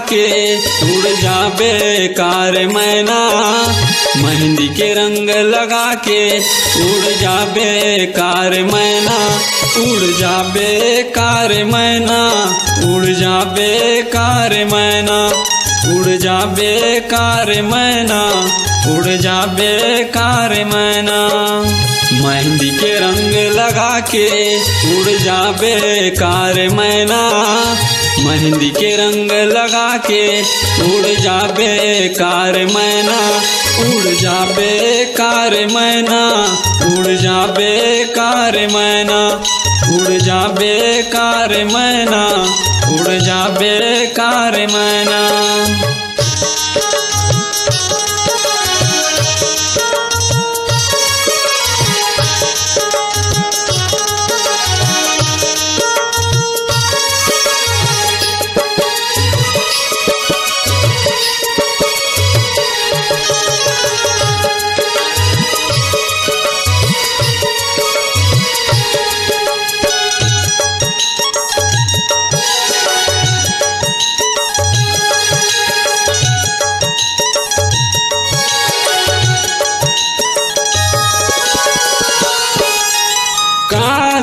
के उड़ जाबे कार मैना, मेहंदी के रंग लगा के उड़ जाबे कार मैना, उड़ जाबे कार मैना, उड़ जाबे कार मैना, उड़ जाबे कार मैना, उड़ जाबे कार मैना। मेहंदी के रंग लगा के उड़ जाबे कार मैना, मेहंदी के रंग लगा के उड़ जाबे कार मैना, उड़ जाबे कार मैना, उड़ जाबे कार मैना, उड़ जाबे कार मैना, उड़ जाबे कार मैना।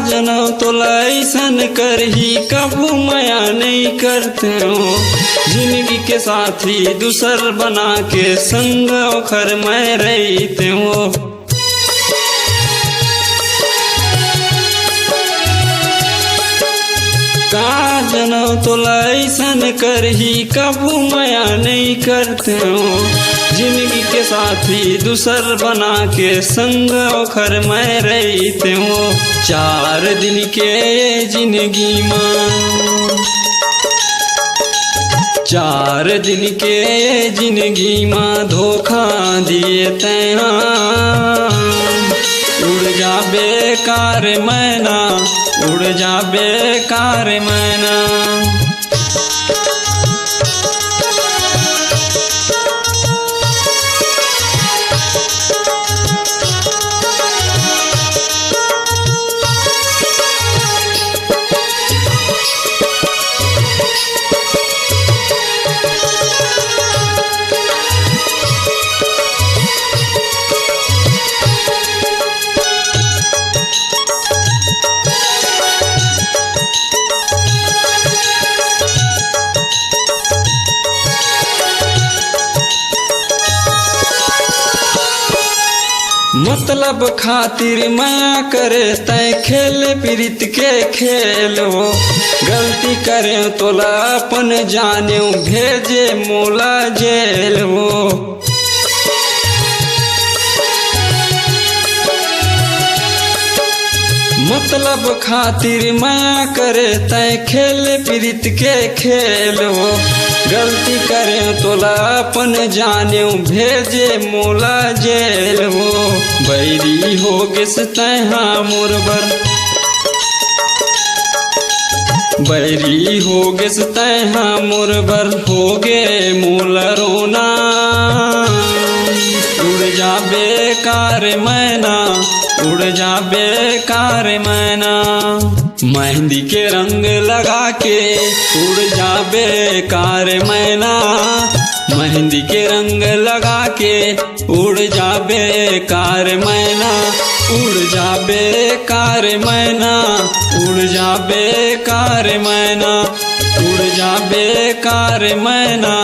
जनौ तो ऐसन करही कबू माया नहीं करते हो, जिंदगी के साथी दूसर बना के संग ओखर मैं रहते हो। का जनौ तो ऐसन करही कबू माया नहीं करते हो, जिंदगी के साथी दूसर बना के संग ओखर मैं रहते हो। 4 दिन के जिंदगी माँ, 4 दिन के जिंदगी माँ धोखा दिए तैना, उड़ जाबे कार मैना, उड़ जाबे कार मैना। मतलब खातिर माया करे तय खेल प्रीत के खेल हो, गलती करे तोला अपन जाने भेजे मोला जेल हो। मतलब खातिर माया करे तय खेल प्रीत के खेल हो, गलती करे तोला अपन जाने भेजे मोला जेल हो। बैरी हो गेस तैहा मोरबर, बैरी हो गेस तैहा मोरबर, हो गे मोला रोना, उड़ जाबे कार मैना, उड़ जाबे कार मैना। मेहंदी के रंग लगा के उड़ जाबे कार मैना, मेहंदी के रंग लगा के उड़ जाबे कार मैना, उड़ जाबे कार मैना, उड़ जाबे कार मैना, उड़ जाबे कार मैना,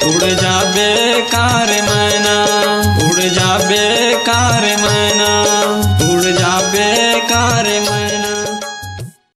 उड़ जाबे कार मैना, उड़ जाबे कार मैना।